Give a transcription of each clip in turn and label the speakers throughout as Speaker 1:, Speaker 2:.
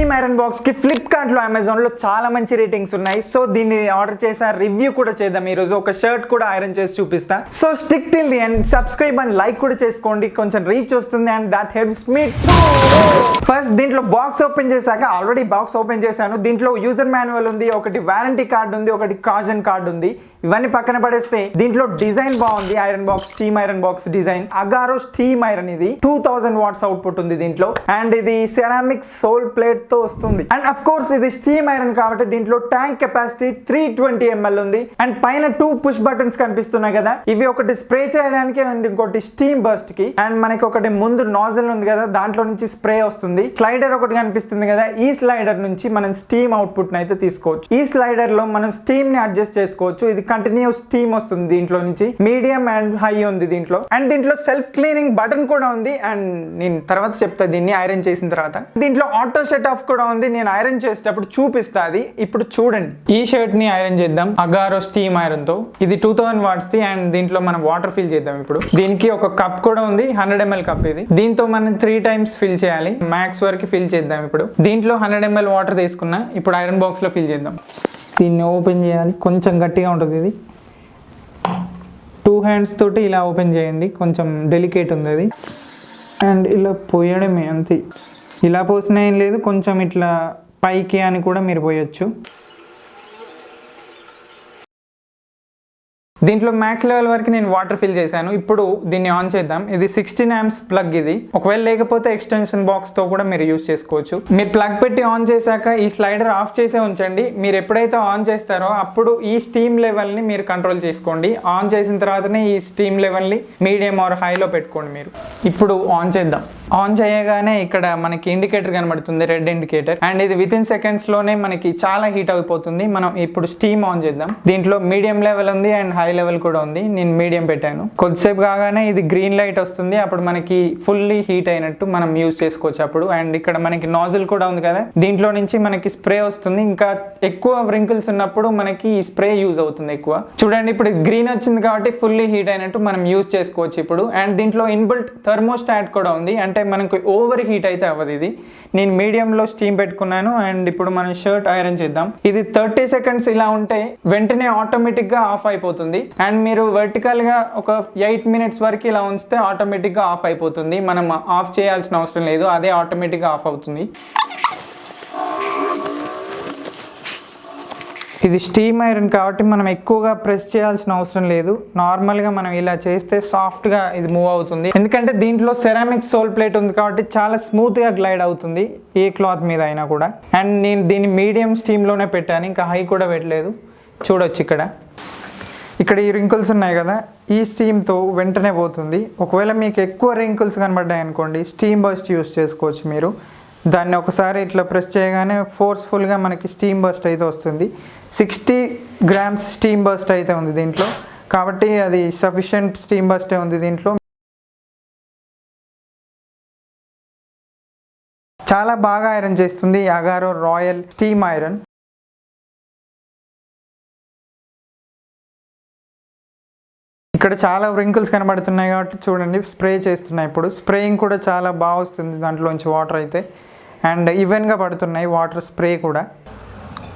Speaker 1: Steam iron box కి Flipkart లో Amazon లో చాలా మంచి రేటింగ్స్ ఉన్నాయి. సో దీన్ని ఆర్డర్ చేసా, రివ్యూ కూడా చేద్దాం. ఈ రోజు ఒక షర్ట్ కూడా ఐరన్ చేసి చూపిస్తా. So stick till the end, subscribe and like కూడా చేసుకోండి, కొంచెం రీచ్ వస్తుంది and that helps me. First దీంట్లో బాక్స్ ఓపెన్ చేశాక, ఆల్రెడీ బాక్స్ ఓపెన్ చేశాను. దీంట్లో యూజర్ మాన్యువల్ ఉంది, ఒకటి వారంటీ కార్డ్ ఉంది, ఒకటి కాజన్ కార్డ్ ఉంది. ఇవన్నీ పక్కన పడేస్తే దీంట్లో డిజైన్ బాగుంది. Iron box, steam iron box design. Agaro steam iron ఇది 2000 వాట్స్ అవుట్పుట్ ఉంది దీంట్లో. అండ్ ఇది సెరామిక్ సోల్ ప్లేట్ తో వస్తుంది. అండ్ అఫ్ కోర్స్ ఇది స్టీమ్ ఐరన్ కాబట్టి దీంట్లో ట్యాంక్ కెపాసిటీ 320 ml ఉంది. అండ్ పైన 2 పుష్ బటన్స్ కనిపిస్తున్నాయి కదా, ఇవి ఒకటి స్ప్రే చేయడానికి అండ్ ఇంకోటి స్టీమ్ బర్స్ట్ కి. అండ్ మనకి ఒకటి ముందు నాజిల్ ఉంది కదా, దాంట్లో నుంచి స్ప్రే వస్తుంది. స్లైడర్ ఒకటి కనిపిస్తుంది కదా, ఈ స్లైడర్ నుంచి మనం స్టీమ్ అవుట్పుట్ అయితే తీసుకోవచ్చు. ఈ స్లైడర్ లో మనం స్టీమ్ ని అడ్జస్ట్ చేసుకోవచ్చు. ఇది కంటిన్యూస్ స్టీమ్ వస్తుంది దీంట్లో నుంచి. మీడియం అండ్ హై ఉంది దీంట్లో. అండ్ దీంట్లో సెల్ఫ్ క్లీనింగ్ బటన్ కూడా ఉంది. అండ్ నేను తర్వాత చెప్తా దీన్ని ఐరన్ చేసిన తర్వాత. దీంట్లో ఆటో షట్ ఆఫ్ కూడా ఉంది, నేను ఐరన్ చేసేటప్పుడు చూపిస్తా అది. ఇప్పుడు చూడండి, ఈ షర్ట్ ని ఐరన్ చేద్దాం అగారో స్టీమ్ ఐరన్ తో. ఇది 2000 వాట్స్ ది. అండ్ దీంట్లో మనం వాటర్ ఫిల్ చేద్దాం. ఇప్పుడు దీనికి ఒక కప్ కూడా ఉంది, 100 ml కప్. ఇది దీంతో మనం 3 times ఫిల్ చేయాలి, మ్యాక్స్ వరకు ఫిల్ చేద్దాం. ఇప్పుడు దీంట్లో 100 ml వాటర్ తీసుకున్నా. ఇప్పుడు ఐరన్ బాక్స్ లో ఫిల్ చేద్దాం. దీన్ని ఓపెన్ చేయాలి, కొంచెం గట్టిగా ఉంటుంది ఇది. 2 hands తోటి ఇలా ఓపెన్ చేయండి, కొంచెం డెలికేట్ ఉంది అది. అండ్ ఇలా పోయడమే అంతే. ఇలా పోసినా ఏం లేదు, కొంచెం ఇట్లా పైకి అని కూడా మీరు పోయొచ్చు. దీంట్లో మ్యాక్స్ లెవెల్ వరకు నేను వాటర్ ఫిల్ చేశాను. ఇప్పుడు దీన్ని ఆన్ చేద్దాం. ఇది 16 amps ప్లగ్ ఇది. ఒకవేళ లేకపోతే ఎక్స్టెన్షన్ బాక్స్ తో కూడా మీరు యూజ్ చేసుకోవచ్చు. మీరు ప్లగ్ పెట్టి ఆన్ చేశాక ఈ స్లైడర్ ఆఫ్ చేసే ఉంచండి. మీరు ఎప్పుడైతే ఆన్ చేస్తారో అప్పుడు ఈ స్టీమ్ లెవెల్ ని మీరు కంట్రోల్ చేసుకోండి. ఆన్ చేసిన తర్వాతనే ఈ స్టీమ్ లెవెల్ ని మీడియం ఆర్ హైలో పెట్టుకోండి మీరు. ఇప్పుడు ఆన్ చేద్దాం. ఆన్ చేయగానే ఇక్కడ మనకి ఇండికేటర్ కనబడుతుంది, రెడ్ ఇండికేటర్. అండ్ ఇది వితిన్ సెకండ్స్ లోనే మనకి చాలా హీట్ అయిపోతుంది. మనం ఇప్పుడు స్టీమ్ ఆన్ చేద్దాం. దీంట్లో మీడియం లెవెల్ ఉంది అండ్ హై లెవెల్ కూడా ఉంది. నేను మీడియం పెట్టాను. కొద్దిసేపు కాగానే ఇది గ్రీన్ లైట్ వస్తుంది. అప్పుడు మనకి ఫుల్లీ హీట్ అయినట్టు మనం యూజ్ చేసుకోవచ్చు అప్పుడు. అండ్ ఇక్కడ మనకి నాజిల్ కూడా ఉంది కదా, దీంట్లో నుంచి మనకి స్ప్రే వస్తుంది. ఇంకా ఎక్కువ వ్రింకిల్స్ ఉన్నప్పుడు మనకి ఈ స్ప్రే యూజ్ అవుతుంది ఎక్కువ. చూడండి, ఇప్పుడు గ్రీన్ వచ్చింది కాబట్టి ఫుల్లీ హీట్ అయినట్టు మనం యూజ్ చేసుకోవచ్చు ఇప్పుడు. అండ్ దీంట్లో ఇన్బిల్ట్ థర్మోస్టాట్ కూడా ఉంది, అంటే మనకు ఓవర్ హీట్ అయితే అవ్వదు ఇది. నేను మీడియంలో స్టీమ్ పెట్టుకున్నాను. అండ్ ఇప్పుడు మనం షర్ట్ ఐరన్ చేద్దాం. ఇది 30 seconds ఇలా ఉంటే వెంటనే ఆటోమేటిక్ గా ఆఫ్ అయిపోతుంది. అండ్ మీరు వర్టికల్ గా ఒక 8 minutes వరకు ఇలా ఉంచితే ఆటోమేటిక్ గా ఆఫ్ అయిపోతుంది. మనం ఆఫ్ చేయాల్సిన అవసరం లేదు, అదే ఆటోమేటిక్ గా ఆఫ్ అవుతుంది. ఇది స్టీమ్ ఐరన్ కాబట్టి మనం ఎక్కువగా ప్రెస్ చేయాల్సిన అవసరం లేదు. నార్మల్గా మనం ఇలా చేస్తే సాఫ్ట్గా ఇది మూవ్ అవుతుంది. ఎందుకంటే దీంట్లో సెరామిక్ సోల్ ప్లేట్ ఉంది కాబట్టి చాలా స్మూత్గా గ్లైడ్ అవుతుంది ఏ క్లాత్ మీద అయినా కూడా. అండ్ నేను దీన్ని మీడియం స్టీమ్లోనే పెట్టాను, ఇంకా హై కూడా పెట్టలేదు. చూడొచ్చు ఇక్కడ ఈ రింకిల్స్ ఉన్నాయి కదా, ఈ స్టీమ్తో వెంటనే పోతుంది. ఒకవేళ మీకు ఎక్కువ రింకిల్స్ కనబడ్డాయి అనుకోండి, స్టీమ్ బర్స్ట్ యూస్ చేసుకోవచ్చు మీరు. దాన్ని ఒకసారి ఇట్లా ప్రెస్ చేయగానే ఫోర్స్ఫుల్గా మనకి స్టీమ్ బర్స్ట్ అయితే వస్తుంది. 60 grams స్టీమ్ బర్స్ట్ అయితే ఉంది దీంట్లో, కాబట్టి అది సఫిషియంట్ స్టీమ్ బర్స్టే ఉంది దీంట్లో. చాలా బాగా ఐరన్ చేస్తుంది అగారో రాయల్ స్టీమ్ ఐరన్. ఇక్కడ చాలా వ్రింకిల్స్ కనబడుతున్నాయి కాబట్టి చూడండి, స్ప్రే చేస్తున్నాయి. ఇప్పుడు స్ప్రేయింగ్ కూడా చాలా బాగా వస్తుంది దాంట్లోంచి వాటర్ అయితే. అండ్ ఈవెన్గా పడుతున్నాయి వాటర్ స్ప్రే కూడా.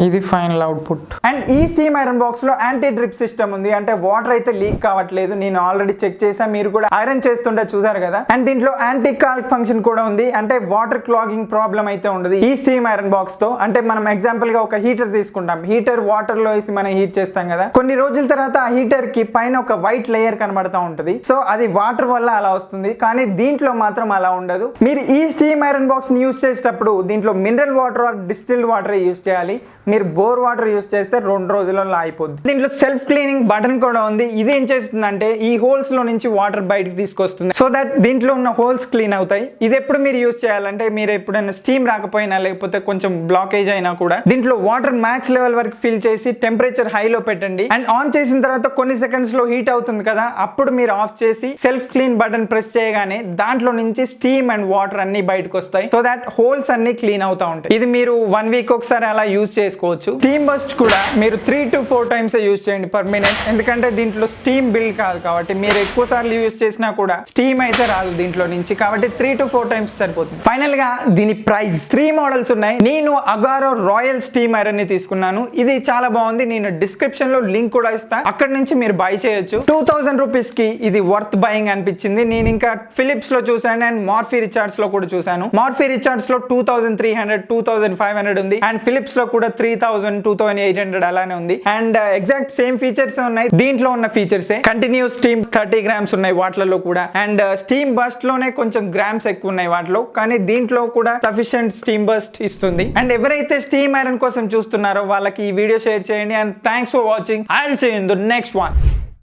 Speaker 1: ఇది ఫైనల్ అవుట్పుట్. అండ్ ఈ స్టీమ్ ఐరన్ బాక్స్ లో యాంటీ డ్రిప్ సిస్టమ్ ఉంది, అంటే వాటర్ అయితే లీక్ కావట్లేదు. నేను ఆల్రెడీ చెక్ చేసా, మీరు కూడా ఐరన్ చేస్తుంటే చూసారు కదా. అండ్ దీంట్లో యాంటీ కాల్క్ ఫంక్షన్ కూడా ఉంది, అంటే వాటర్ క్లాగింగ్ ప్రాబ్లం అయితే ఉండదు ఈ స్టీమ్ ఐరన్ బాక్స్ తో. అంటే మనం ఎగ్జాంపుల్ గా ఒక హీటర్ తీసుకుంటాం, హీటర్ వాటర్ లో వేసి మనం హీట్ చేస్తాం కదా, కొన్ని రోజుల తర్వాత ఆ హీటర్ కి పైన ఒక వైట్ లేయర్ కనబడతా ఉంటుంది. సో అది వాటర్ వల్ల అలా వస్తుంది, కానీ దీంట్లో మాత్రం అలా ఉండదు. మీరు ఈ స్టీమ్ ఐరన్ బాక్స్ ని యూజ్ చేసేటప్పుడు దీంట్లో mineral water or distilled water use చేయాలి. మీరు బోర్ వాటర్ యూజ్ చేస్తే 2 రోజులలో అయిపోద్ది. దీంట్లో సెల్ఫ్ క్లీనింగ్ బటన్ కూడా ఉంది. ఇది ఏం చేస్తుందంటే ఈ హోల్స్ లో నుంచి వాటర్ బయటకు తీసుకొస్తుంది, సో దట్ దీంట్లో ఉన్న హోల్స్ క్లీన్ అవుతాయి. ఇది ఎప్పుడు మీరు యూజ్ చేయాలంటే, మీరు ఎప్పుడైనా స్టీమ్ రాకపోయినా లేకపోతే కొంచెం బ్లాకేజ్ అయినా కూడా దీంట్లో వాటర్ మ్యాక్స్ లెవెల్ వరకు ఫిల్ చేసి టెంపరేచర్ హైలో పెట్టండి. అండ్ ఆన్ చేసిన తర్వాత కొన్ని సెకండ్స్ లో హీట్ అవుతుంది కదా, అప్పుడు మీరు ఆఫ్ చేసి సెల్ఫ్ క్లీన్ బటన్ ప్రెస్ చేయగానే దాంట్లో నుంచి స్టీమ్ అండ్ వాటర్ అన్ని బయటకు వస్తాయి, సో దట్ హోల్స్ అన్ని క్లీన్ అవుతా ఉంటాయి. ఇది మీరు 1 week ఒకసారి అలా యూజ్ చేసుకోండి. చేసుకోవచ్చు. స్టీమ్ బస్ట్ కూడా మీరు 3 to 4 times యూజ్ చేయండి పర్ మినిట్, ఎందుకంటే దీంట్లో స్టీమ్ బిల్డ్ కాదు కాబట్టి మీరు ఎక్కువ సార్లు యూజ్ చేసినా కూడా స్టీమ్ అయితే రాదు దీంట్లో నుంచి, కాబట్టి 3 to 4 times సరిపోతుంది. ఫైనల్ గా దీని ప్రైస్ 3 మోడల్స్ ఉన్నాయి. నేను అగారో రాయల్ స్టీమ్ ఐరన్ ని తీసుకున్నాను. ఇది చాలా బాగుంది. నేను డిస్క్రిప్షన్ లో లింక్ కూడా ఇస్తా, అక్కడ నుంచి మీరు బై చేయొచ్చు. 2000 రూపీస్ కి ఇది వర్త్ బయింగ్ అనిపించింది. నేను ఇంకా ఫిలిప్స్ లో చూసాను అండ్ మార్ఫీ రిచార్డ్స్ లో కూడా చూసాను. మార్ఫీ రిచార్డ్స్ లో 2300 2500 ఉంది అండ్ ఫిలిప్స్ లో కూడా 3000 2800 అలానే ఉంది. అండ్ ఎగ్జాక్ట్ సేమ్ ఫీచర్స్ ఉన్నాయి. దీంట్లో ఉన్న ఫీచర్స్ కంటిన్యూస్ స్టీమ్ 30 grams ఉన్నాయి వాటిలో కూడా, అండ్ స్టీమ్ బస్ట్ లోనే కొంచెం గ్రామ్స్ ఎక్కువ ఉన్నాయి వాటిలో, కానీ దీంట్లో కూడా సఫిషియెంట్ స్టీమ్ బస్ట్ ఇస్తుంది. అండ్ ఎవరైతే స్టీమ్ ఐరన్ కోసం చూస్తున్నారో వాళ్ళకి ఈ వీడియో షేర్ చేయండి. And thanks for watching. I will see you in the next one.